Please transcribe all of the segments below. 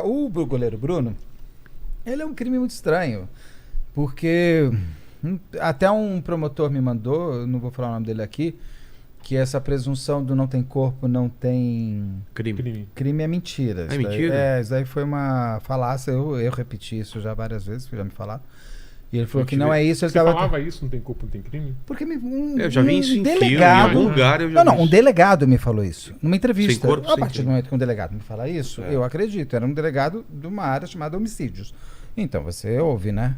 O goleiro Bruno, ele é um crime muito estranho, porque até um promotor me mandou, não vou falar o nome dele aqui, que essa presunção do não tem corpo, não tem crime é mentira. É mentira? Isso daí foi uma falácia, eu repeti isso já várias vezes, já me falaram. E ele falou que não é isso. Você falava isso, não tem corpo, não tem crime? Porque eu já vi isso em delegado, filme, em algum lugar eu já vi um delegado me falou isso, numa entrevista. Sem corpo, a partir do momento que um delegado me fala isso, eu acredito. Era um delegado de uma área chamada homicídios. Então você ouve, né?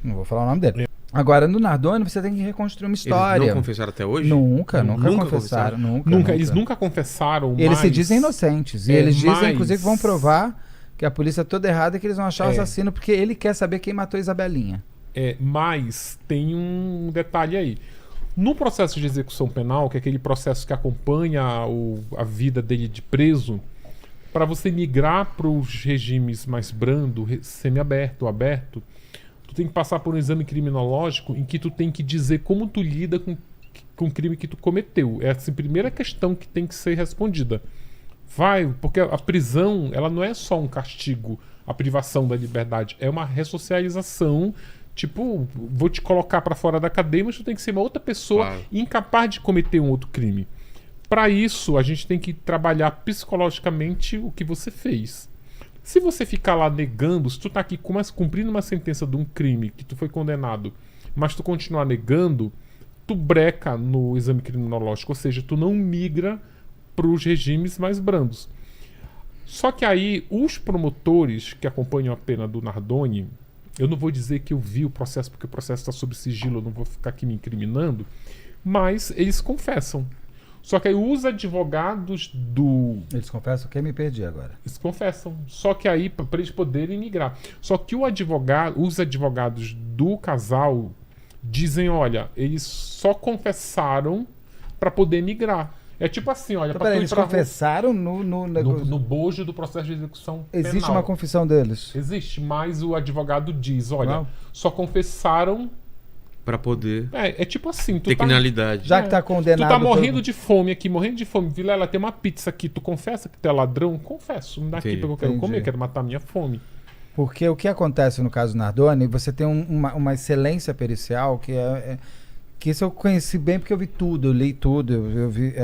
Não vou falar o nome dele. Agora, no Nardoni, você tem que reconstruir uma história. Eles não confessaram até hoje? Nunca confessaram. Nunca. Eles nunca confessaram, Eles se dizem inocentes. E eles dizem, inclusive, que vão provar que a polícia é toda errada e que eles vão achar o assassino, porque ele quer saber quem matou a Isabelinha. Mas tem um detalhe aí. No processo de execução penal, que é aquele processo que acompanha a vida dele de preso, para você migrar para os regimes mais brando, semiaberto, aberto, tu tem que passar por um exame criminológico em que tu tem que dizer como tu lida com o crime que tu cometeu. É a primeira questão que tem que ser respondida. Porque a prisão, ela não é só um castigo, a privação da liberdade, é uma ressocialização. Tipo, vou te colocar para fora da cadeia, mas tu tem que ser uma outra pessoa incapaz de cometer um outro crime. Para isso, a gente tem que trabalhar psicologicamente o que você fez. Se você ficar lá negando, se tu tá aqui cumprindo uma sentença de um crime que tu foi condenado, mas tu continuar negando, tu breca no exame criminológico, ou seja, tu não migra para os regimes mais brandos. Só que aí, os promotores que acompanham a pena do Nardoni, eu não vou dizer que eu vi o processo, porque o processo está sob sigilo, eu não vou ficar aqui me incriminando, mas eles confessam. Só que aí os advogados Eles confessam que eu me perdi agora. Eles confessam. Só que aí, para eles poderem migrar. Só que os advogados do casal dizem, olha, eles só confessaram para poder migrar. É tipo assim, olha... Então, eles confessaram no bojo do processo de execução penal. Existe uma confissão deles? Existe, mas o advogado diz, olha, só confessaram... Pra poder... É tipo assim... ter criminalidade. Já que tá condenado... Tu tá morrendo de fome aqui, morrendo de fome. Vilela, tem uma pizza aqui, tu confessa que tu é ladrão? Confesso, me dá aqui porque eu quero comer, quero matar a minha fome. Porque o que acontece no caso Nardoni, você tem uma excelência pericial que isso eu conheci bem porque eu vi tudo, eu li tudo, eu vi...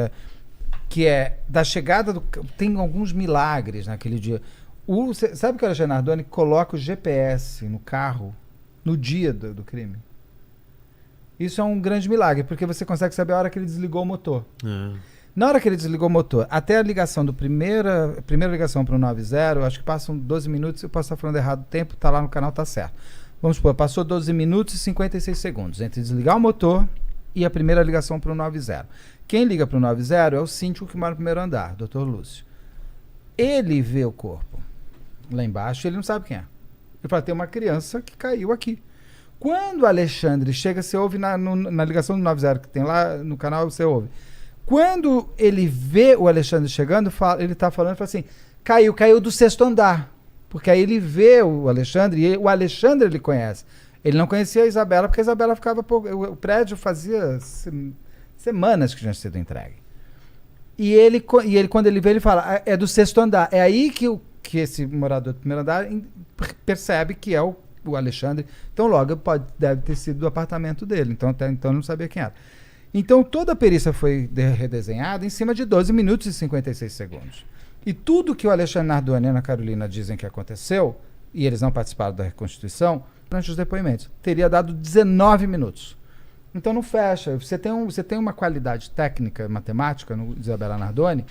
que é da chegada do... Tem alguns milagres naquele dia. Sabe que o Alexandre Nardoni coloca o GPS no carro no dia do crime? Isso é um grande milagre, porque você consegue saber a hora que ele desligou o motor. Na hora que ele desligou o motor, até a ligação primeira ligação para o 90, acho que passam 12 minutos, eu posso estar falando errado o tempo, tá lá no canal, tá certo. Vamos supor, passou 12 minutos e 56 segundos entre desligar o motor e a primeira ligação para o 90. Quem liga para o 90 é o síndico que mora no primeiro andar, Dr. Lúcio. Ele vê o corpo lá embaixo, ele não sabe quem é. Ele fala, tem uma criança que caiu aqui. Quando o Alexandre chega, você ouve na ligação do 90 que tem lá no canal, você ouve. Quando ele vê o Alexandre chegando, ele está falando, fala assim, caiu do 6º andar. Porque aí ele vê o Alexandre, e o Alexandre ele conhece. Ele não conhecia a Isabela, porque a Isabela ficava... O prédio fazia semanas que tinha sido entregue. E ele, quando ele vê, ele fala, é do 6º andar. É aí que esse morador do primeiro andar percebe que é o Alexandre. Então logo deve ter sido do apartamento dele. Então ele não sabia quem era. Então toda a perícia foi redesenhada em cima de 12 minutos e 56 segundos. E tudo que o Alexandre Nardoni e a Ana Carolina dizem que aconteceu, e eles não participaram da reconstituição, durante os depoimentos, teria dado 19 minutos. Então não fecha. Você tem uma qualidade técnica, matemática, no Isabela Nardoni,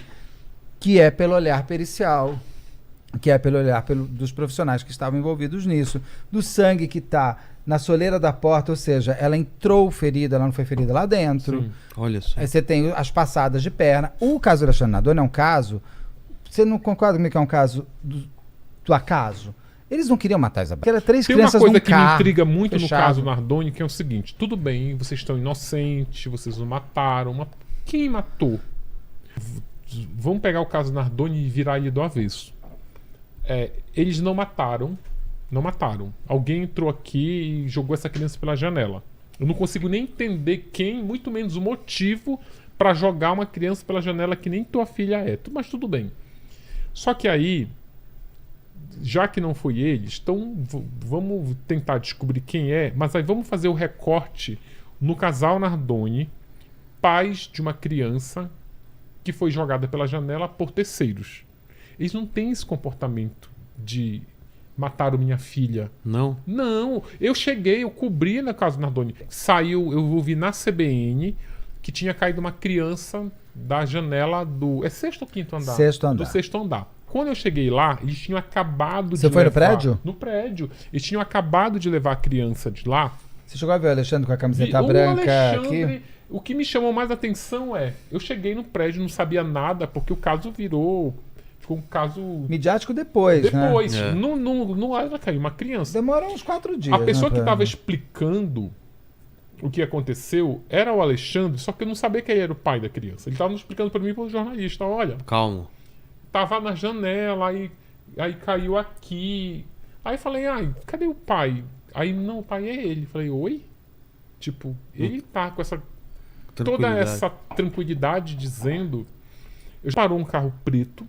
que é pelo olhar pericial, que é pelo olhar dos profissionais que estavam envolvidos nisso, do sangue que está na soleira da porta, ou seja, ela entrou ferida, ela não foi ferida lá dentro. Sim. Olha só. Aí você tem as passadas de perna. O caso do Alexandre Nardoni é um caso... Você não concorda comigo que é um caso do acaso? Eles não queriam matar a Isabela. Era 3 crianças num carro. Tem uma coisa que me intriga muito fechado. No caso Nardoni, que é o seguinte, tudo bem, vocês estão inocentes, vocês não mataram, mas quem matou? Vamos pegar o caso Nardoni e virar ele do avesso. Eles não mataram. Alguém entrou aqui e jogou essa criança pela janela. Eu não consigo nem entender quem, muito menos o motivo para jogar uma criança pela janela que nem tua filha é. Mas tudo bem. Só que aí já que não foi eles, então vamos tentar descobrir quem é, mas aí vamos fazer o recorte no casal Nardoni, pais de uma criança que foi jogada pela janela por terceiros. Eles não têm esse comportamento de mataram minha filha. Não? Não. Eu cobri na casa Nardoni. Saiu, eu ouvi na CBN que tinha caído uma criança da janela do... É sexto ou quinto andar? Sexto andar. Do sexto andar. Quando eu cheguei lá, eles tinham acabado de Você foi no levar... prédio? No prédio. Eles tinham acabado de levar a criança de lá. Você chegou a ver o Alexandre com a camiseta O branca Alexandre, aqui? o que me chamou mais atenção é... Eu cheguei no prédio, não sabia nada, porque o caso virou... Ficou um caso... Midiático depois, né? Depois. É. Não era cair uma criança. Demora uns 4 dias. A pessoa né, que estava explicando o que aconteceu era o Alexandre, só que eu não sabia quem era o pai da criança. Ele estava explicando para mim como jornalista, olha, Calmo. tava na janela, aí caiu aqui. Aí falei, ai, cadê o pai? Aí, não, o pai é ele. Falei, oi? Tipo, ele tá com essa toda Tranquilidade. essa tranquilidade dizendo... Parou um carro preto,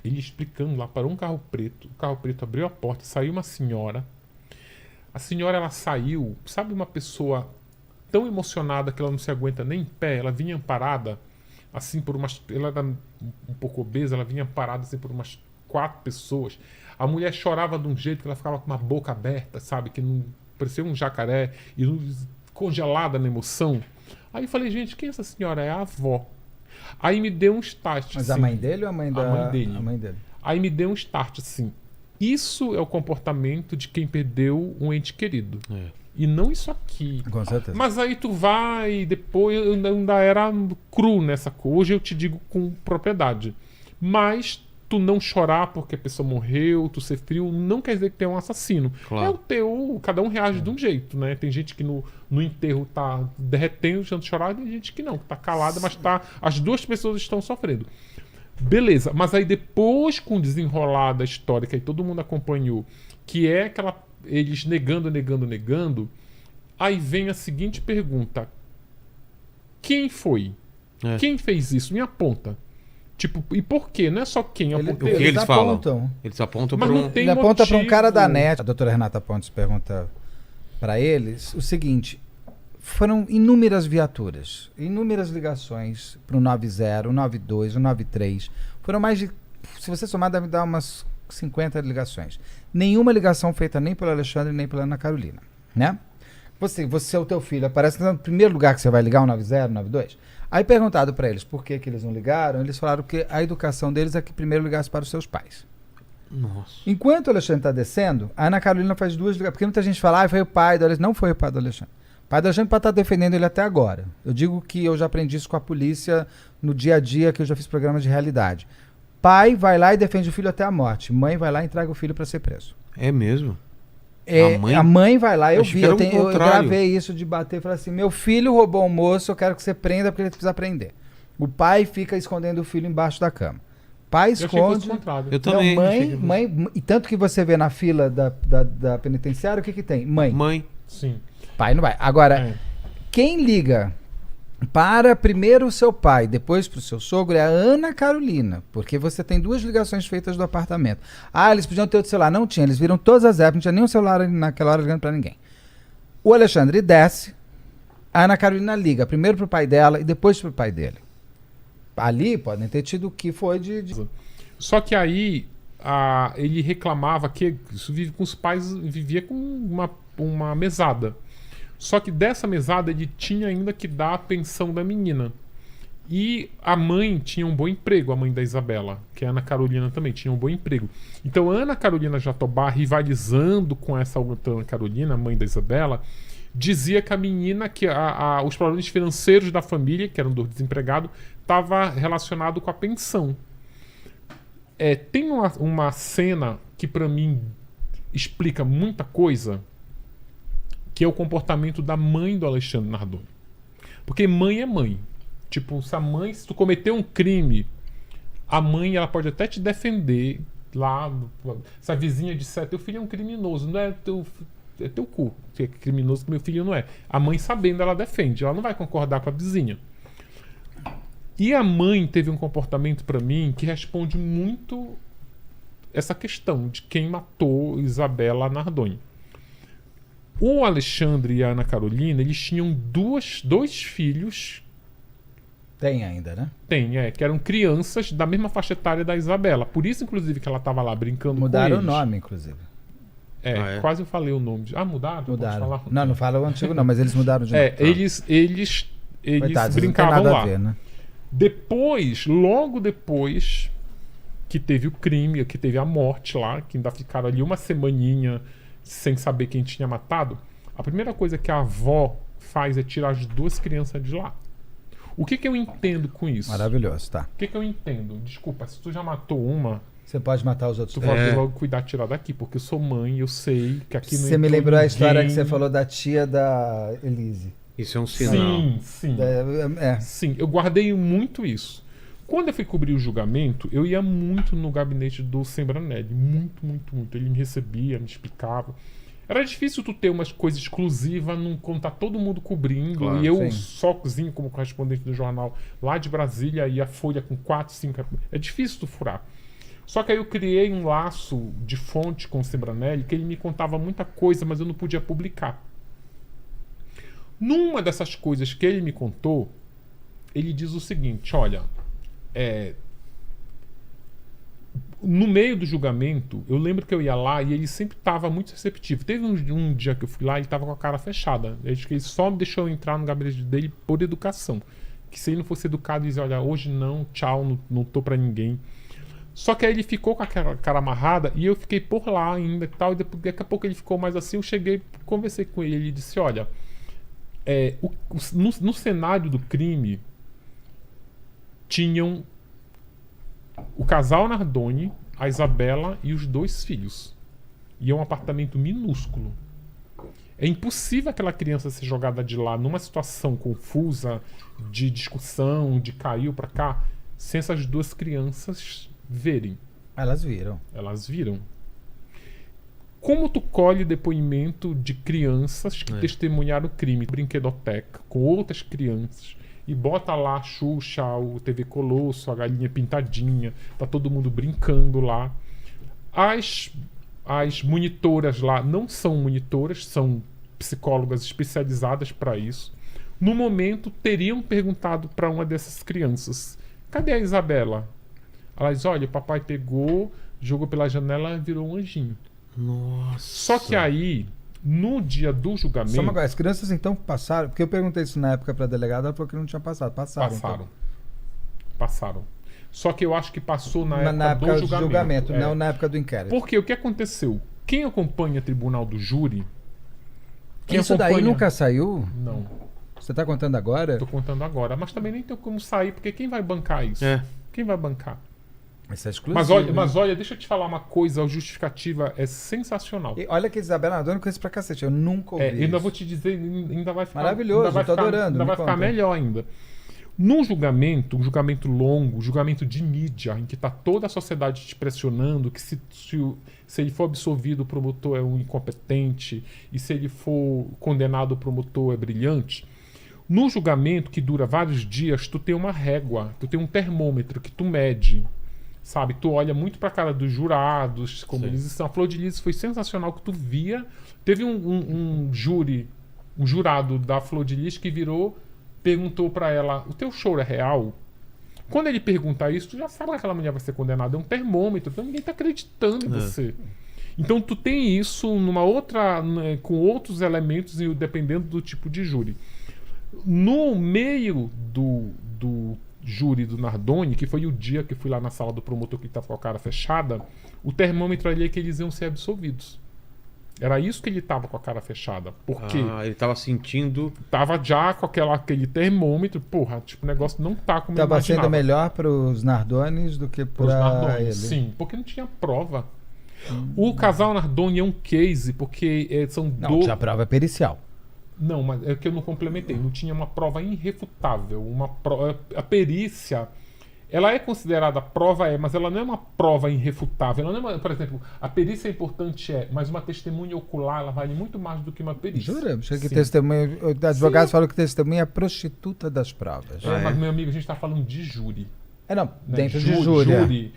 ele explicando lá, parou um carro preto, o carro preto abriu a porta, saiu uma senhora. A senhora, ela saiu, sabe, uma pessoa tão emocionada que ela não se aguenta nem em pé, ela vinha parada assim por umas... Ela era um pouco obesa, ela vinha parada assim por umas 4 pessoas. A mulher chorava de um jeito que ela ficava com uma boca aberta, sabe, que não parecia um jacaré, e congelada na emoção. Aí eu falei, gente, quem é essa senhora? É a avó. Aí me deu um start. Mas assim. a mãe dele ou a mãe da... A mãe dele. A mãe dele. Aí me deu um start assim. Isso é o comportamento de quem perdeu um ente querido. É. E não isso aqui. Com certeza. Mas aí tu vai, depois eu ainda era cru nessa coisa. Hoje eu te digo com propriedade. Mas tu não chorar porque a pessoa morreu, tu ser frio, não quer dizer que tem um assassino. Claro. É o teu, cada um reage de um jeito, né? Tem gente que no enterro tá derretendo, deixando de chorar, e tem gente que não, que tá calada, mas tá. As duas pessoas estão sofrendo. Beleza, mas aí depois, com o desenrolar da história, que aí todo mundo acompanhou, que é aquela. Eles negando, aí vem a seguinte pergunta: quem foi? É. Quem fez isso? Me aponta. Tipo, e por quê? Não é só quem. Ele- O que Eles eles falam? apontam. Eles apontam Mas para não tem Ele aponta para um motivo. cara da NET. A doutora Renata Pontes pergunta para eles o seguinte: foram inúmeras viaturas, inúmeras ligações para o 90, o 92, o 93. Foram mais de, se você somar, deve dar umas 50 ligações. Nenhuma ligação feita nem pelo Alexandre nem pela Ana Carolina, né? Você, o teu filho, aparece no primeiro lugar que você vai ligar, o 90, 92. Aí perguntado para eles por que eles não ligaram, eles falaram que a educação deles é que primeiro ligasse para os seus pais. Nossa. Enquanto o Alexandre está descendo, a Ana Carolina faz 2 ligações. Porque muita gente fala, foi o pai do Alexandre. Não foi o pai do Alexandre. O pai do Alexandre pode estar defendendo ele até agora. Eu digo que eu já aprendi isso com a polícia no dia a dia, que eu já fiz programas de realidade. Pai vai lá e defende o filho até a morte. Mãe vai lá e entrega o filho para ser preso. É mesmo? A mãe vai lá, eu Achei vi, que era eu o contrário. gravei isso de bater e falei assim, meu filho roubou um moço, eu quero que você prenda porque ele precisa prender. O pai fica escondendo o filho embaixo da cama. Pai Eu achei que fosse esconde... o contrário. Eu também. Não, achei que- mãe, e tanto que você vê na fila da penitenciária, o que tem? Mãe. Mãe. Sim. Pai não vai. Agora, É. quem liga para primeiro o seu pai, depois para o seu sogro, é a Ana Carolina, porque você tem 2 ligações feitas do apartamento. Ah, eles podiam ter outro celular. Não tinha, eles viram todas as apps, não tinha nenhum celular naquela hora ligando para ninguém. O Alexandre desce, a Ana Carolina liga primeiro pro pai dela e depois pro pai dele. Ali podem ter tido o que foi de... Só que aí ele reclamava que isso vive com os pais, vivia com uma mesada. Só que dessa mesada ele tinha ainda que dar a pensão da menina. E a mãe tinha um bom emprego, a mãe da Isabela, que é a Ana Carolina também, tinha um bom emprego. Então a Ana Carolina Jatobá, rivalizando com essa outra Ana Carolina, a mãe da Isabela, dizia que a menina, que os problemas financeiros da família, que eram do desempregado, estava relacionado com a pensão. Tem uma cena que pra mim explica muita coisa, que é o comportamento da mãe do Alexandre Nardoni. Porque mãe é mãe. Tipo, se tu cometer um crime, a mãe ela pode até te defender lá. Se a vizinha disser, teu filho é um criminoso, não é teu cu, que é criminoso que meu filho não é. A mãe sabendo, ela defende, ela não vai concordar com a vizinha. E a mãe teve um comportamento pra mim que responde muito essa questão de quem matou Isabela Nardoni. O Alexandre e a Ana Carolina, eles tinham dois filhos. Tem ainda, né? Que eram crianças da mesma faixa etária da Isabela. Por isso, inclusive, que ela estava lá brincando Mudaram com eles. o nome, inclusive. Quase eu falei o nome. Mudaram? Mudaram. Falar? Não fala o antigo não, mas eles mudaram de nome. Eles Coitados, brincavam não tem nada lá. a ver, né? Logo depois que teve o crime, que teve a morte lá, que ainda ficaram ali uma semaninha sem saber quem tinha matado, a primeira coisa que a avó faz é tirar as 2 crianças de lá. O que eu entendo com isso? Maravilhoso, tá. O que eu entendo? Desculpa, se tu já matou uma, você pode matar os outros. tu pode logo cuidar de tirar daqui, porque eu sou mãe, eu sei que aqui não Você me lembrou a história que você falou da tia da Elise. Isso é um sinal. Sim. Sim, eu guardei muito isso. Quando eu fui cobrir o julgamento, eu ia muito no gabinete do Sembranelli. Muito. Ele me recebia, me explicava. Era difícil tu ter umas coisas exclusivas quando tá todo mundo cobrindo. Claro, e eu sim. sozinho como correspondente do jornal lá de Brasília e a Folha com 4, 5... É difícil tu furar. Só que aí eu criei um laço de fonte com o Sembranelli que ele me contava muita coisa, mas eu não podia publicar. Numa dessas coisas que ele me contou, ele diz o seguinte, olha, no meio do julgamento, eu lembro que eu ia lá e ele sempre estava muito receptivo. Teve um dia que eu fui lá e ele estava com a cara fechada. Acho que ele só me deixou entrar no gabinete dele por educação. Que se ele não fosse educado, ele dizia, olha, hoje não, tchau, não tô pra ninguém. Só que aí ele ficou com a cara amarrada e eu fiquei por lá ainda e tal. E depois, daqui a pouco ele ficou mais assim, eu cheguei, conversei com ele, ele disse, olha, no cenário do crime tinham o casal Nardoni, a Isabela e os 2 filhos. E é um apartamento minúsculo. É impossível aquela criança ser jogada de lá numa situação confusa, de discussão, de caiu pra cá, sem essas 2 crianças verem. Elas viram. Elas viram. Como tu colhe depoimento de crianças que testemunharam o crime, brinquedoteca, com outras crianças, e bota lá a Xuxa, o TV Colosso, a galinha pintadinha, tá todo mundo brincando lá. As monitoras lá não são monitoras, são psicólogas especializadas para isso. No momento, teriam perguntado para uma dessas crianças, cadê a Isabela? Ela diz, olha, o papai pegou, jogou pela janela e virou um anjinho. Nossa. Só que aí, no dia do julgamento... Só uma coisa, as crianças então passaram... Porque eu perguntei isso na época pra delegada, ela falou que não tinha passado. Passaram. Só que eu acho que passou na época do do julgamento, é. não na época do inquérito. Porque o que aconteceu? Quem acompanha Tribunal do Júri... Isso daí nunca saiu? Não. Você tá contando agora? Tô contando agora. Mas também nem tem como sair, porque quem vai bancar isso? Quem vai bancar? Isso é exclusivo. Mas olha, deixa eu te falar uma coisa, a justificativa é sensacional. E olha que Isabela Nardoni conhece pra cacete, eu nunca ouvi ainda isso. vou te dizer, ainda vai ficar... Maravilhoso, ainda vai tô ficar, adorando. Ainda vai ficar melhor ainda. No julgamento, um julgamento longo, um julgamento de mídia, em que está toda a sociedade te pressionando, que se ele for absolvido, o promotor é um incompetente, e se ele for condenado, o promotor é brilhante. No julgamento, que dura vários dias, tu tem uma régua, tu tem um termômetro que tu mede, sabe? Tu olha muito pra cara dos jurados, como eles estão. A Flor de Lis foi sensacional, que tu via. Teve um jurado da Flor de Lis que virou, perguntou pra ela, o teu choro é real? Quando ele pergunta isso, tu já sabe que aquela mulher vai ser condenada. É um termômetro, então ninguém tá acreditando em você. Então tu tem isso numa outra, com outros elementos, dependendo do tipo de júri. No meio do júri do Nardoni, que foi o dia que fui lá na sala do promotor que estava com a cara fechada, o termômetro ali é que eles iam ser absolvidos. Era isso que ele estava com a cara fechada. Porque ele estava sentindo... Tava já com aquele termômetro, porra, tipo, o negócio não tá como eu imaginava. Tava sendo melhor pros Nardonis do que para ele. Sim, porque não tinha prova. O casal Nardoni é um case, porque são Não, tinha prova pericial. Não, mas é que eu não complementei. Não tinha uma prova irrefutável. A perícia, ela é considerada prova, mas ela não é uma prova irrefutável. Ela não é por exemplo, a perícia é importante, mas uma testemunha ocular, ela vale muito mais do que uma perícia. Jura? Achei que testemunha... Advogados falam que testemunha é a prostituta das provas. Mas, meu amigo, a gente está falando de júri. Não, né? dentro de júri.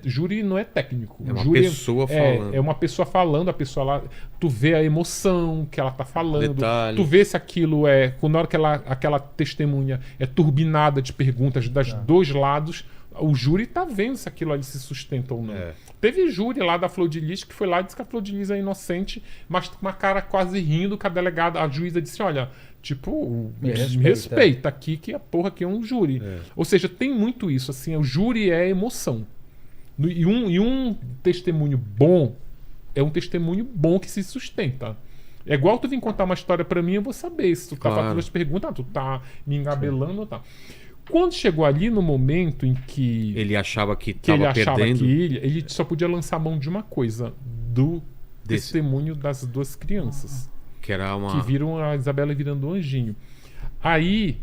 Júri não é técnico. É uma Júri pessoa falando. É uma pessoa falando, a pessoa lá. Tu vê a emoção que ela tá falando. Detalhes. Tu vê se aquilo é. Na hora que aquela testemunha é turbinada de perguntas dos dois lados, o júri tá vendo se aquilo ali se sustenta ou não. Teve júri lá da Flor de Lis que foi lá e disse que a Flor de Lis é inocente, mas com uma cara quase rindo, que a delegada, a juíza disse: olha, tipo, me respeita aqui, que a porra aqui é um júri. Ou seja, tem muito isso, assim, o júri é emoção. E um testemunho bom é um testemunho bom que se sustenta. É igual tu vir contar uma história pra mim, eu vou saber se tu tá fazendo as perguntas, tu tá me engabelando ou tá. Quando chegou ali no momento em que Ele achava que ele estava achava perdendo. que ele só podia lançar mão de uma coisa, do testemunho das duas crianças, Que era uma... que viram a Isabela virando um anjinho. Aí,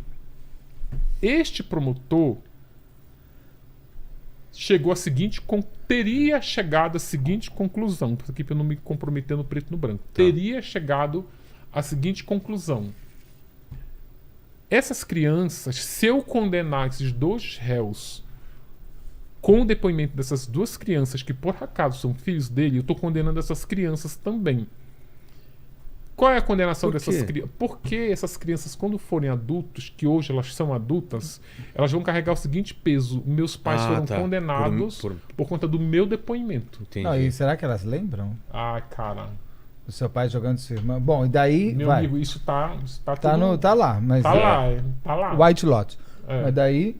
este promotor teria chegado à seguinte conclusão, aqui para eu não me comprometer no preto e no branco, teria chegado à seguinte conclusão: essas crianças, se eu condenar esses dois réus com o depoimento dessas duas crianças, que por acaso são filhos dele, eu estou condenando essas crianças também. Qual é a condenação dessas crianças? Porque essas crianças, quando forem adultos, que hoje elas são adultas, elas vão carregar o seguinte peso: meus pais foram condenados por conta do meu depoimento. Entendi. Não, e será que elas lembram? Ai, cara. O seu pai jogando sua irmã? Bom, e daí. Meu amigo, isso tá tudo... Tá lá, mas. Tá lá. White Lotus. Mas daí.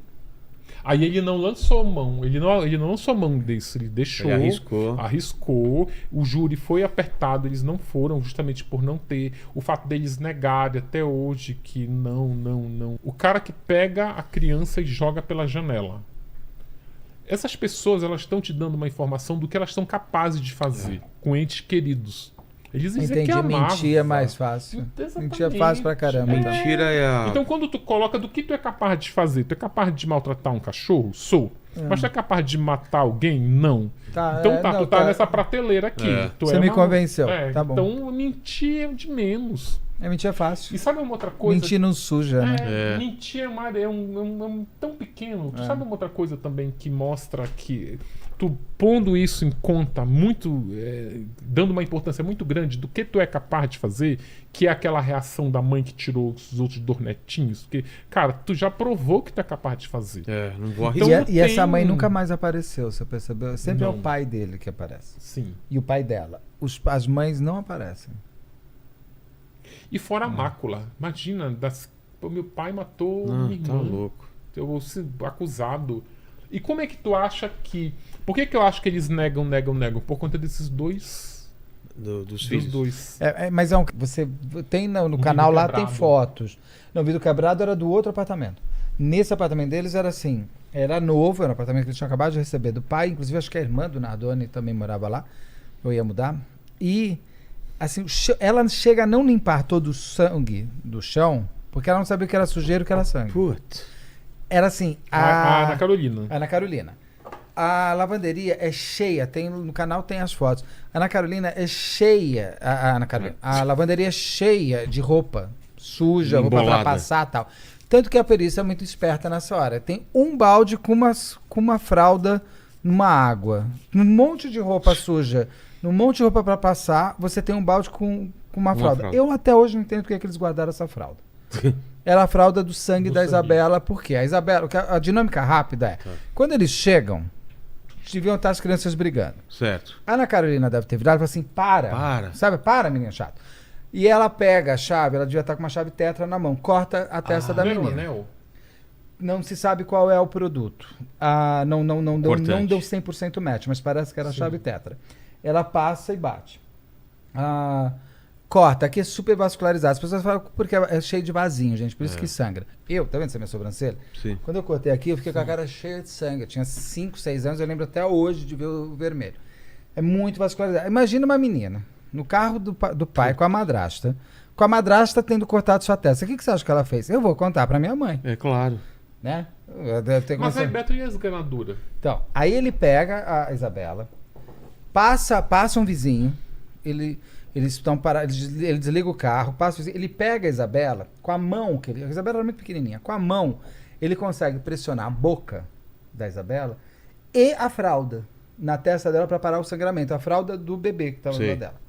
Aí ele não lançou mão, ele não lançou mão disso, ele deixou, Ele arriscou. O júri foi apertado, eles não foram, justamente por não ter, o fato deles negarem até hoje que não. O cara que pega a criança e joga pela janela. Essas pessoas, elas estão te dando uma informação do que elas são capazes de fazer com entes queridos. Eles dizem que amavam. Mentir é mais fácil. Mentir é fácil pra caramba. Mentira é a... Então quando tu coloca do que tu é capaz de fazer, tu é capaz de maltratar um cachorro? Sou. Mas tu é capaz de matar alguém? Não. Tu tá nessa prateleira aqui. Você me convenceu. Tá bom. Então mentir é de menos. Mentir é fácil. E sabe uma outra coisa? Mentir não suja, né? Mentir é um tão pequeno. Tu sabe uma outra coisa também que mostra que tu pondo isso em conta muito, dando uma importância muito grande do que tu é capaz de fazer, que é aquela reação da mãe que tirou os outros dois netinhos, porque, cara, tu já provou que tu é capaz de fazer. Não vou arriscar. E essa mãe nunca mais apareceu, você percebeu? Sempre é o pai dele que aparece. Sim. E o pai dela. As mães não aparecem. E fora a mácula. Imagina, meu pai matou minha irmã. Tá louco. Eu vou ser acusado. E como é que tu acha que... Por que eu acho que eles negam? Por conta desses dois... Dos filhos. Dois. Mas você tem no canal lá, tem fotos. Não, o vidro quebrado era do outro apartamento. Nesse apartamento deles era assim, era novo, era um apartamento que eles tinham acabado de receber do pai, inclusive acho que a irmã do Nardoni também morava lá, eu ia mudar. E assim, ela chega a não limpar todo o sangue do chão, porque ela não sabia o que era sujeira e o que era sangue. Putz. Era assim... A Ana Carolina. Ana Carolina. A lavanderia é cheia, no canal tem as fotos. A Ana Carolina é cheia... A Ana Carolina. A lavanderia é cheia de roupa suja, roupa pra passar e tal. Tanto que a perícia é muito esperta nessa hora. Tem um balde com uma fralda numa água. Um monte de roupa suja. Um monte de roupa pra passar, você tem um balde com uma fralda. Eu até hoje não entendo porque é que eles guardaram essa fralda. Era a fralda do sangue da Isabela, porque a Isabela, a dinâmica rápida é, quando eles chegam, deviam estar as crianças brigando. Certo. A Ana Carolina deve ter virado e falou assim, para. Sabe, para, menina chata. E ela pega a chave, ela devia estar com uma chave tetra na mão, corta a testa da menina. Anel. Não se sabe qual é o produto. Não deu 100% match, mas parece que era a chave tetra. Ela passa e bate. Corta, aqui é super vascularizado. As pessoas falam porque é cheio de vasinho, gente, por isso que sangra. Tá vendo essa minha sobrancelha? Sim. Quando eu cortei aqui, eu fiquei com a cara cheia de sangue. Eu tinha 5, 6 anos, eu lembro até hoje de ver o vermelho. É muito vascularizado. Imagina uma menina no carro do pai com a madrasta tendo cortado sua testa. O que você acha que ela fez? Eu vou contar pra minha mãe. É claro. Né? Mas aí, Beto, e a esganadura? Então, aí ele pega a Isabela, passa um vizinho, eles estão parados, ele desliga o carro, passa o vizinho, ele pega a Isabela com a mão, a Isabela era muito pequenininha, com a mão ele consegue pressionar a boca da Isabela e a fralda na testa dela para parar o sangramento. A fralda do bebê que estava no lado dela.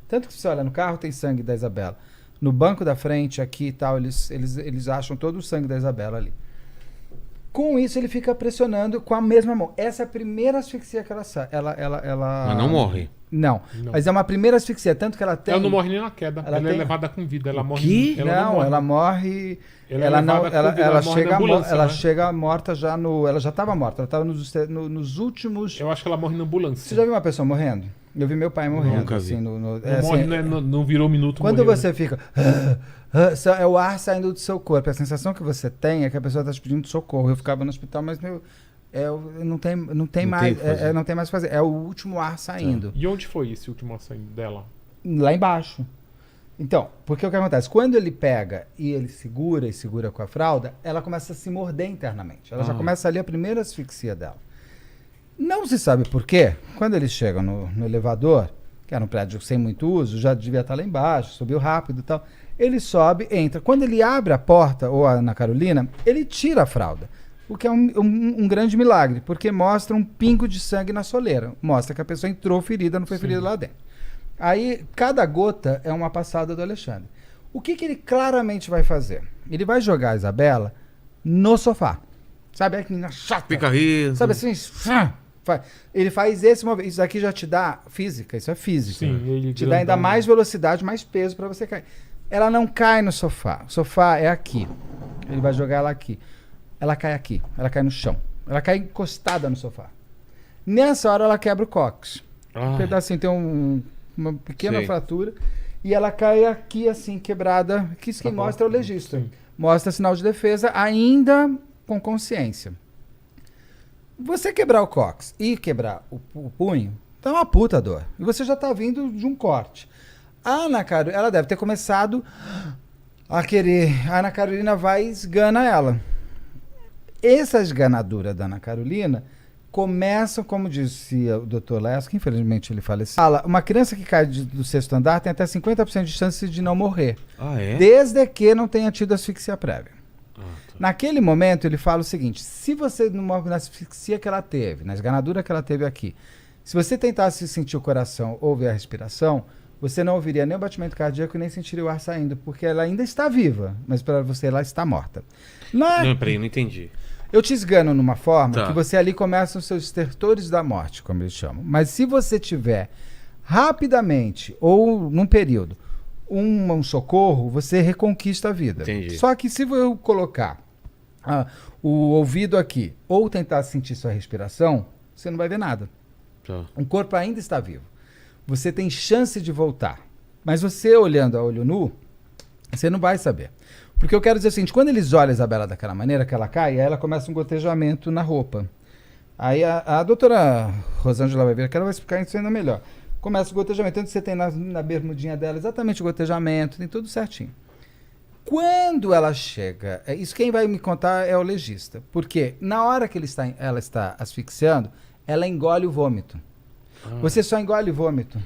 Tanto que se você olha no carro, tem sangue da Isabela. No banco da frente, aqui e tal, eles acham todo o sangue da Isabela ali. Com isso, ele fica pressionando com a mesma mão. Essa é a primeira asfixia que ela... Mas não morre. Não, mas é uma primeira asfixia, tanto que ela tem... Ela não morre nem na queda, ela é levada com vida. Ela morre... Ela morre... Ela chega morta já no... Ela já estava morta, ela estava nos últimos... Eu acho que ela morre na ambulância. Você já viu uma pessoa morrendo? Eu vi meu pai morrendo. Nunca vi. Assim, não virou minuto. Quando morreu, você fica... é o ar saindo do seu corpo. A sensação que você tem é que a pessoa está te pedindo socorro. Eu ficava no hospital, mas não tem mais o que fazer. É o último ar saindo. E onde foi esse último ar saindo dela? Lá embaixo. Então, porque o que acontece? Quando ele pega e ele segura com a fralda, ela começa a se morder internamente. Ela já começa ali a primeira asfixia dela. Não se sabe por quê. Quando eles chegam no elevador, que era um prédio sem muito uso, já devia estar lá embaixo, subiu rápido e tal. Ele sobe, entra. Quando ele abre a porta, ou a Ana Carolina, ele tira a fralda. O que é um grande milagre, porque mostra um pingo de sangue na soleira. Mostra que a pessoa entrou ferida, não foi ferida lá dentro. Aí, cada gota é uma passada do Alexandre. O que ele claramente vai fazer? Ele vai jogar a Isabela no sofá. Sabe? Que menina chata. Fica rindo. Sabe assim? Ele faz esse movimento. Isso aqui já te dá física. Isso é física. Sim, ele te dá ainda mais velocidade, mais peso para você cair. Ela não cai no sofá. O sofá é aqui. Ele vai jogar ela aqui. Ela cai aqui. Ela cai no chão. Ela cai encostada no sofá. Nessa hora ela quebra o cóccix. Um pedacinho, tem uma pequena fratura. E ela cai aqui assim, quebrada. Que isso quem mostra é o legista. Sim. Mostra sinal de defesa, ainda com consciência. Você quebrar o cóccix e quebrar o punho, tá uma puta dor. E você já tá vindo de um corte. A Ana Carolina, ela deve ter começado a querer... A Ana Carolina vai e esgana ela. Essa esganadura da Ana Carolina começam, como dizia o Dr. Lesko, que infelizmente ele faleceu, fala, uma criança que cai do sexto andar tem até 50% de chance de não morrer. Desde que não tenha tido asfixia prévia. Naquele momento, ele fala o seguinte, se você, na asfixia que ela teve, na esganadura que ela teve aqui, se você tentasse sentir o coração ou ver a respiração, você não ouviria nem o batimento cardíaco, nem sentiria o ar saindo, porque ela ainda está viva, mas para você ela está morta. Não, peraí, não entendi. Eu te esgano numa forma que você ali começa os seus estertores da morte, como eles chamam. Mas se você tiver rapidamente, ou num período, um socorro, você reconquista a vida. Entendi. Só que se eu colocar o ouvido aqui, ou tentar sentir sua respiração, você não vai ver nada. O corpo ainda está vivo. Você tem chance de voltar. Mas você olhando a olho nu, você não vai saber. Porque eu quero dizer o seguinte, quando eles olham a Isabela daquela maneira que ela cai, aí ela começa um gotejamento na roupa. Aí a doutora Rosângela vai ver que ela vai explicar isso ainda melhor. Começa o gotejamento, tanto que você tem na bermudinha dela exatamente o gotejamento, tem tudo certinho. Quando ela chega, isso quem vai me contar é o legista, porque na hora que ela está asfixiando, ela engole o vômito. Você só engole o vômito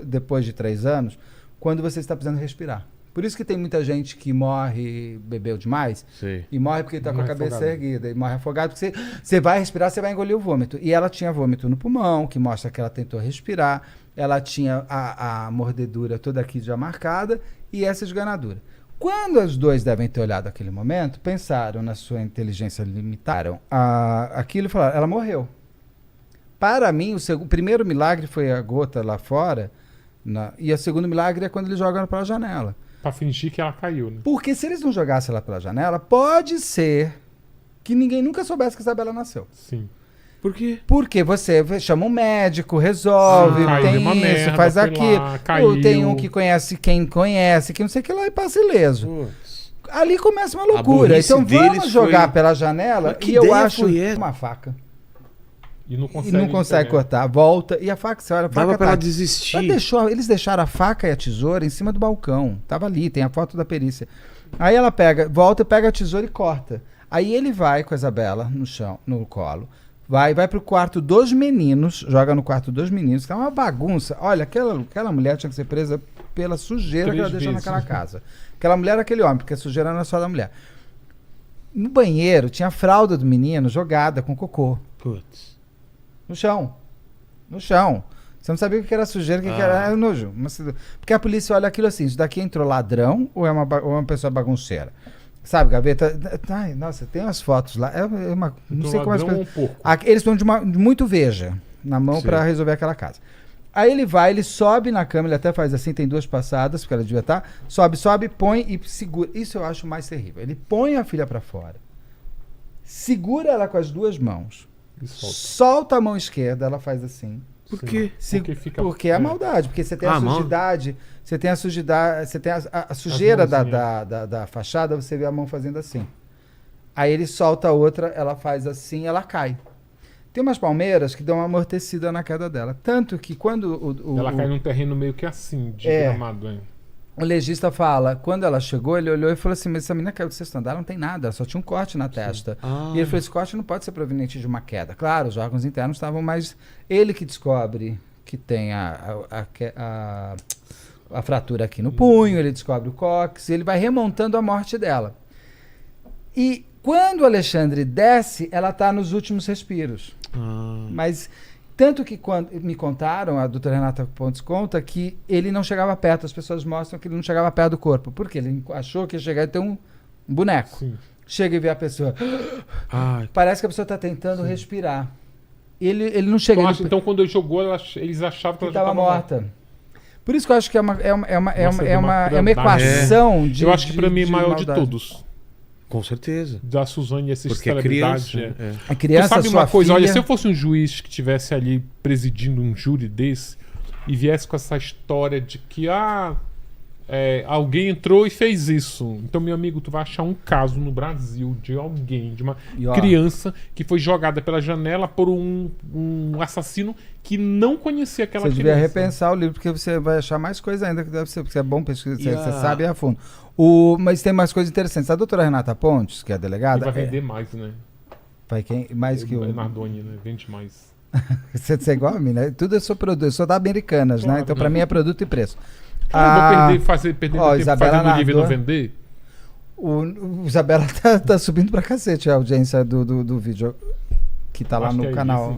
depois de 3 anos, quando você está precisando respirar. Por isso que tem muita gente que morre, bebeu demais, e morre porque está com a cabeça erguida, e morre afogado, porque você vai respirar, você vai engolir o vômito. E ela tinha vômito no pulmão, que mostra que ela tentou respirar, ela tinha a mordedura toda aqui já marcada, e essa esganadura. Quando os dois devem ter olhado aquele momento, pensaram na sua inteligência limitada, aquilo e falaram, ela morreu. Para mim, o primeiro milagre foi a gota lá fora, e o segundo milagre é quando eles jogam pela janela. Pra fingir que ela caiu, né? Porque se eles não jogassem ela pela janela, pode ser que ninguém nunca soubesse que a Isabela nasceu. Sim. Por quê? Porque você chama um médico, resolve, tem isso, merda, faz aquilo. Lá, tem um que conhece quem conhece, que não sei o que lá e passa ileso. Ali começa uma loucura. Então vamos jogar pela janela e eu acho uma faca. E não consegue cortar, volta, e a faca, você olha, a faca dava pra ela desistir. Eles deixaram a faca e a tesoura em cima do balcão, tava ali, tem a foto da perícia. Aí ela volta, pega a tesoura e corta. Aí ele vai com a Isabela no chão, no colo, vai pro quarto dos meninos, joga no quarto dos meninos, que é uma bagunça. Olha, aquela mulher tinha que ser presa pela sujeira que ela deixou naquela casa. Aquela mulher era aquele homem, porque a sujeira não é só da mulher. No banheiro tinha a fralda do menino jogada com cocô. Putz. No chão. No chão. Você não sabia o que era sujeira, o que era nojo. Porque a polícia olha aquilo assim, isso daqui entrou ladrão ou é uma pessoa bagunceira? Sabe, gaveta... Ai, nossa, tem umas fotos lá. Não sei como as coisas... Eles estão de muito veja na mão para resolver aquela casa. Aí ele sobe na cama, ele até faz assim, tem 2 passadas, porque ela devia estar. Sobe, põe e segura. Isso eu acho mais terrível. Ele põe a filha para fora, segura ela com as 2 mãos, solta a mão esquerda, ela faz assim. Por quê? Porque é a maldade, porque você tem a sujidade, você tem a sujeira da fachada, você vê a mão fazendo assim. Aí ele solta a outra, ela faz assim, ela cai. Tem umas palmeiras que dão uma amortecida na queda dela. Tanto que quando ela cai num terreno meio que assim, de gramado, hein? O legista fala, quando ela chegou, ele olhou e falou assim, mas essa menina caiu do 6º andar, não tem nada, ela só tinha um corte na testa. E ele falou, esse corte não pode ser proveniente de uma queda. Claro, os órgãos internos estavam, mas ele que descobre que tem a fratura aqui no punho, ele descobre o cóccix, ele vai remontando a morte dela. E quando o Alexandre desce, ela está nos últimos respiros. Mas... Tanto que quando me contaram, a doutora Renata Pontes conta, que ele não chegava perto, as pessoas mostram que ele não chegava perto do corpo. Por quê? Ele achou que ia chegar e ter um boneco. Sim. Chega e vê a pessoa. Parece que a pessoa está tentando respirar. Ele não chega. Então, quando ele jogou, eles achavam que ela já estava morta. Por isso que eu acho que é uma equação de. Eu acho que para mim é maior de todos. Com certeza. Da Suzane e essa porque celebridade. A criança, tu sabe uma coisa? filha... Olha, se eu fosse um juiz que estivesse ali presidindo um júri desse e viesse com essa história de que alguém entrou e fez isso. Então, meu amigo, tu vai achar um caso no Brasil de alguém, de uma criança que foi jogada pela janela por um assassino que não conhecia aquela criança. Você devia repensar o livro, porque você vai achar mais coisa ainda que deve ser, porque é bom pesquisar, você sabe a fundo. Mas tem mais coisas interessantes. A doutora Renata Pontes, que é a delegada... E vai vender mais, né? Vai quem? Mais que o... Nardoni, né? Vende mais. Você é igual a mim, né? Tudo eu sou produto, eu sou da Americanas, claro, né? Então, pra mim é produto e preço. Eu vou perder tempo fazendo livro e não vender? O Isabela tá subindo pra cacete a audiência do vídeo que tá lá no canal.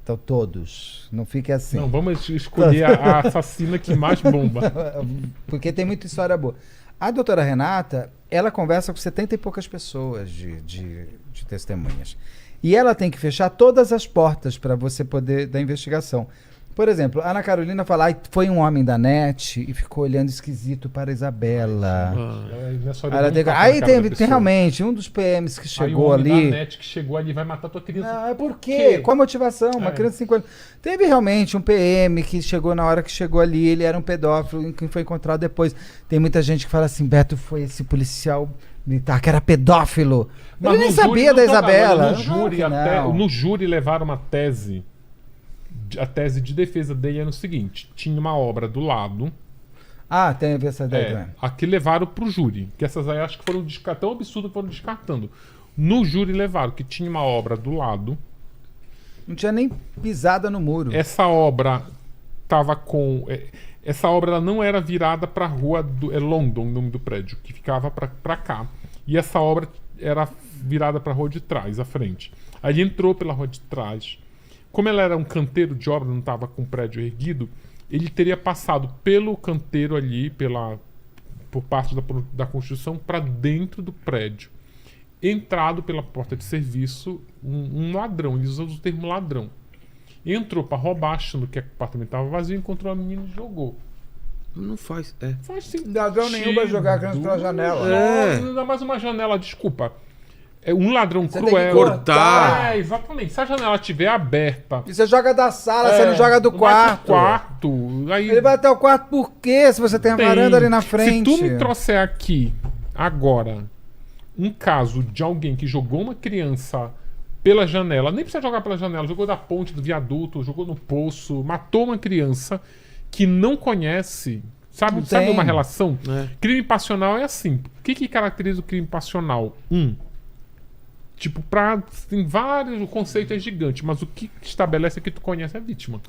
Então, todos. Não fique assim. Não, vamos escolher a assassina que mais bomba. Porque tem muita história boa. A doutora Renata, ela conversa com 70 e poucas pessoas de testemunhas. E ela tem que fechar todas as portas para você poder da investigação. Por exemplo, a Ana Carolina fala, foi um homem da NET e ficou olhando esquisito para a Isabela. Aí tem realmente um dos PMs que chegou ali. Um homem da NET que chegou ali vai matar tua criança. Ah, por quê? Qual a motivação? Uma criança de 5 anos. Teve realmente um PM que chegou na hora que chegou ali, ele era um pedófilo, que foi encontrado depois. Tem muita gente que fala assim, Beto foi esse policial militar que era pedófilo. Mas ele nem sabia da Isabela. No júri levaram uma tese. A tese de defesa dele era o seguinte: tinha uma obra do lado. Tem essa ideia também. Aqui levaram pro júri. Que essas aí acho que foram tão absurdo que foram descartando. No júri levaram que tinha uma obra do lado. Não tinha nem pisada no muro. Essa obra tava com. Essa obra ela não era virada pra rua do. É London o nome do prédio, que ficava pra cá. E essa obra era virada pra rua de trás, à frente. Aí ele entrou pela rua de trás. Como ela era um canteiro de obra, não estava com o prédio erguido, ele teria passado pelo canteiro ali, por parte da construção, para dentro do prédio. Entrado pela porta de serviço, um ladrão, eles usam o termo ladrão. Entrou para roubar, achando que o apartamento estava vazio, encontrou a menina e jogou. Não faz. Faz sim. Ladrão nenhum vai jogar a criança pela janela. Ainda mais uma janela, desculpa. É um ladrão você cruel. Tem que cortar. Exatamente. Se a janela estiver aberta. E você joga da sala, você não joga do quarto. Aí... Ele vai até o quarto por quê? Se você tem a varanda ali na frente. Se tu me trouxer aqui, agora, um caso de alguém que jogou uma criança pela janela, nem precisa jogar pela janela, jogou da ponte do viaduto, jogou no poço, matou uma criança que não conhece. Sabe uma relação? Crime passional é assim. O que caracteriza o crime passional? Tipo, tem vários... O conceito é gigante, mas o que estabelece é que tu conhece a vítima.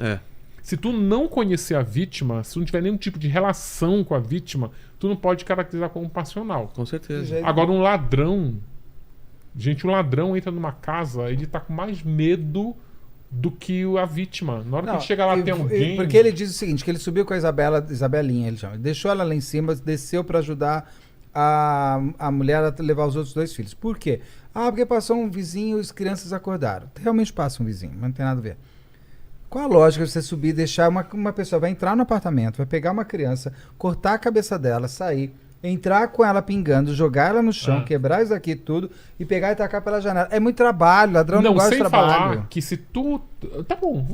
Se tu não conhecer a vítima, se tu não tiver nenhum tipo de relação com a vítima, tu não pode caracterizar como passional. Com certeza. Agora, um ladrão... Gente, o ladrão entra numa casa, ele tá com mais medo do que a vítima. Na hora que ele chega lá, tem alguém... Porque ele diz o seguinte, que ele subiu com a Isabelinha, ele chama. Deixou ela lá em cima, desceu pra ajudar a mulher a levar os outros 2 filhos. Por quê? Porque passou um vizinho e as crianças acordaram. Realmente passa um vizinho, mas não tem nada a ver. Qual a lógica de você subir e deixar uma pessoa... Vai entrar no apartamento, vai pegar uma criança, cortar a cabeça dela, sair... Entrar com ela pingando, jogar ela no chão, quebrar isso aqui tudo e pegar e tacar pela janela. É muito trabalho, ladrão não gosta de trabalho. Falar que se tu... Tá bom,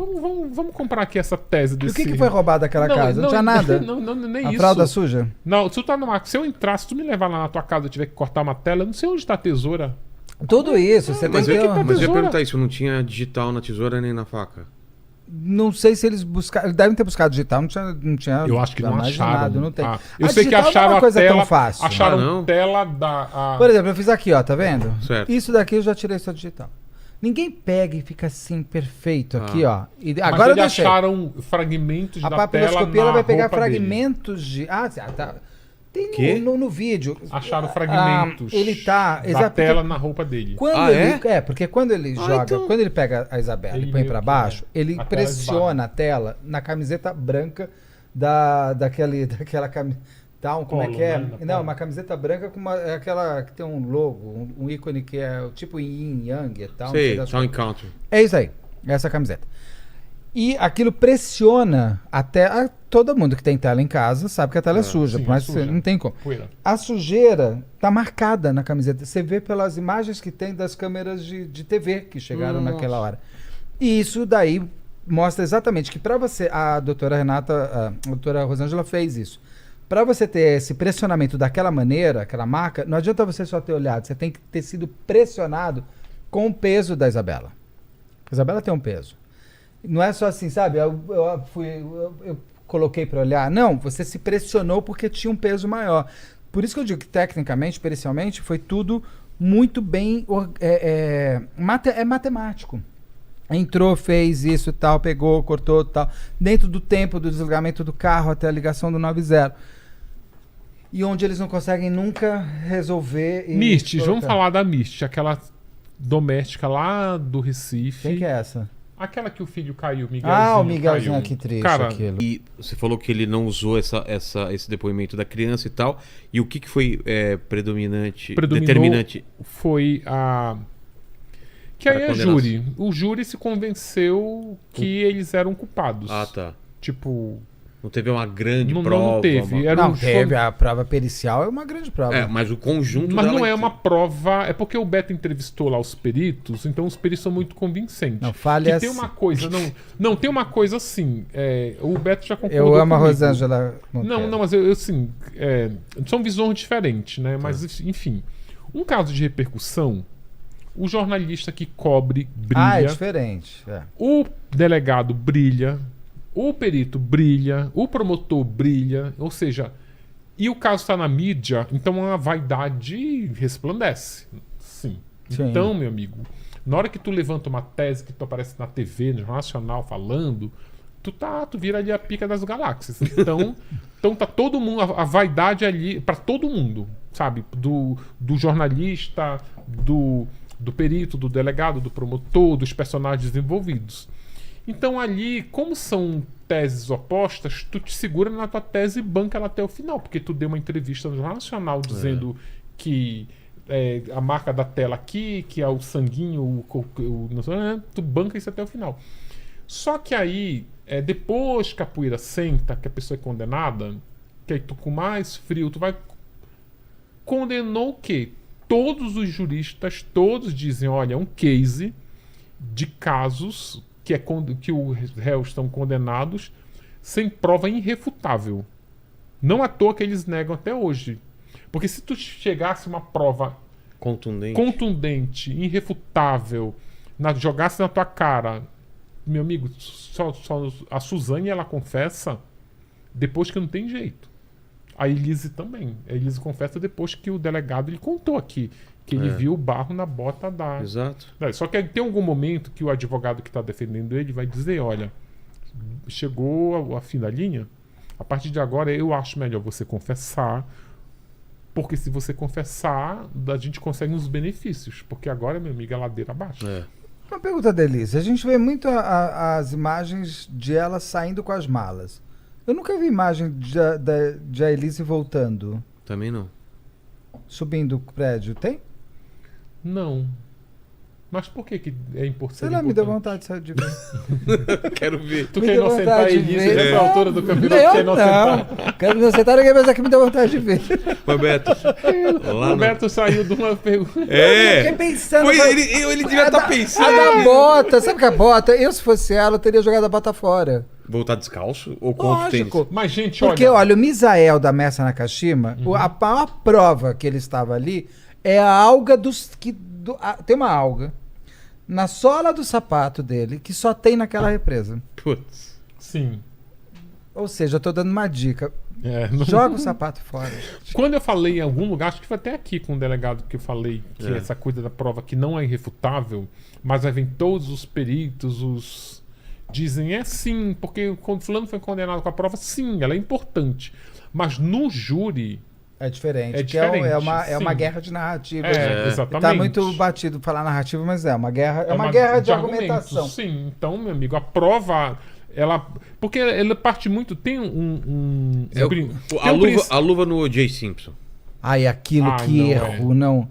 vamos comprar aqui essa tese desse... E o que foi roubado daquela casa? Não tinha nada? Nem a isso. fralda suja? Não, se eu entrar, se tu me levar lá na tua casa e tiver que cortar uma tela, eu não sei onde tá a tesoura. Tudo isso, você tem que... Mas eu ia perguntar isso, não tinha digital na tesoura nem na faca? Não sei se eles buscaram. Eles devem ter buscado digital, não tinha. Eu acho que não acharam. Nada, não tem. Eu sei que acharam coisa a tela. Tão fácil. Acharam tela da. Por exemplo, eu fiz aqui, ó, tá vendo? Certo. Isso daqui eu já tirei só digital. Ninguém pega e fica assim, perfeito aqui, ó. E Mas agora eles acharam fragmentos da tela. A papiloscopia ela vai pegar roupa fragmentos de. Tá. Tem no vídeo. Acharam fragmentos ele tá, da tela na roupa dele. Porque quando ele joga, então. quando ele pega a Isabela e põe pra baixo, ele a pressiona a tela na camiseta branca daquela camiseta. Como é que é? Não, uma camiseta branca com aquela que tem um logo, um ícone que é tipo Yin Yang e tal. Sei, Town Country. É isso aí, essa camiseta. E aquilo pressiona até todo mundo que tem tela em casa sabe que a tela é suja, sim, mas suja. não tem como. Poeira. A sujeira tá marcada na camiseta. Você vê pelas imagens que tem das câmeras de TV que chegaram naquela hora. E isso daí mostra exatamente que para você, a doutora Rosângela fez isso. Para você ter esse pressionamento daquela maneira, aquela marca, não adianta você só ter olhado, você tem que ter sido pressionado com o peso da Isabela. A Isabela tem um peso. Não é só assim, sabe? Eu coloquei para olhar. Não, você se pressionou porque tinha um peso maior. Por isso que eu digo que tecnicamente, pericialmente, foi tudo muito bem... É matemático. Entrou, fez isso e tal, pegou, cortou e tal. Dentro do tempo do desligamento do carro até a ligação do 90. E onde eles não conseguem nunca resolver... Misty, vamos falar da Misty, aquela doméstica lá do Recife. Quem que é essa? Aquela que o filho caiu, Miguelzinho. O Miguelzinho, caiu. que triste Cara, aquilo. E você falou que ele não usou esse depoimento da criança e tal. E o que foi determinante? Foi a... Que aí é júri. O júri se convenceu que eles eram culpados. Tá. Tipo... Não teve uma grande prova. Não teve. Teve. A prova pericial é uma grande prova. Mas o conjunto Mas dela não é uma prova... É porque o Beto entrevistou lá os peritos, então os peritos são muito convincentes. Não, falha... Tem uma coisa... Não, tem uma coisa assim. O Beto já concordou Eu amo comigo. a Rosângela. Não, mas eu assim... são visões diferentes, né? Mas, enfim. Um caso de repercussão... O jornalista que cobre brilha. É diferente. O delegado brilha. O perito brilha. O promotor brilha. Ou seja, e o caso está na mídia, então a vaidade resplandece. Sim. Então, meu amigo, na hora que tu levanta uma tese que tu aparece na TV, no Jornal Nacional falando, tu vira ali a pica das galáxias. Então tá todo mundo, a vaidade ali para todo mundo, sabe? Do jornalista, do perito, do delegado, do promotor, dos personagens envolvidos. Então ali, como são teses opostas, tu te segura na tua tese e banca ela até o final, porque tu deu uma entrevista no Jornal Nacional dizendo que a marca da tela aqui, que é o sanguinho, tu banca isso até o final. Só que aí, depois que a poeira senta, que a pessoa é condenada, que aí tu com mais frio, tu vai... Condenou o quê? Todos os juristas, todos dizem, olha, é um case de casos que os réus estão condenados sem prova irrefutável. Não à toa que eles negam até hoje. Porque se tu chegasse uma prova contundente, irrefutável, jogasse na tua cara, meu amigo, só a Suzane ela confessa depois que não tem jeito. A Elise também. A Elise confessa depois que o delegado lhe contou aqui que ele viu o barro na bota da... Exato. Só que tem algum momento que o advogado que está defendendo ele vai dizer, olha, chegou a fim da linha, a partir de agora eu acho melhor você confessar, Porque se você confessar, a gente consegue uns benefícios. Porque agora, meu amigo, é ladeira abaixo. É. Uma pergunta da Elise. A gente vê muito as imagens de ela saindo com as malas. Eu nunca vi imagem de a Elise voltando, Também não. subindo o prédio. Tem? Não. Mas por que é importante? Sei lá, me deu vontade de ver. Quero ver. Tu Me quer deu inocentar a vontade de Elise ver. nessa altura do campeonato? Eu Quer inocentar? não. Quero me sentar aqui, mas aqui me deu vontade de ver. Mas, Beto, O lá no... Beto saiu de uma pergunta. É! Fiquei pensando. Foi, falei, ele devia estar A pensando. da bota, sabe que a bota? Eu, se fosse ela, eu teria jogado a bota fora. Voltar descalço? Ou com outro tênis? Lógico. Mas, gente, Porque, olha, o Misael da Messa Nakashima, a maior prova que ele estava ali é a alga tem uma alga na sola do sapato dele que só tem naquela represa. Putz. Sim. Ou seja, eu tô dando uma dica. Não- Joga o sapato fora. Quando eu falei em algum lugar, acho que foi até aqui com o delegado que eu falei que essa coisa da prova que não é irrefutável, mas aí vem todos os peritos, dizem sim, porque quando fulano foi condenado com a prova, sim, ela é importante. Mas no júri, É diferente. É porque é diferente, uma sim. guerra de narrativa. exatamente. Tá muito batido falar narrativa, mas é uma guerra. É uma guerra de argumentação. argumentos, sim, então, meu amigo, a prova, ela. Porque ela parte muito. Tem É a luva no O.J. Simpson. Ai, aquilo, Ai, que não erro, não.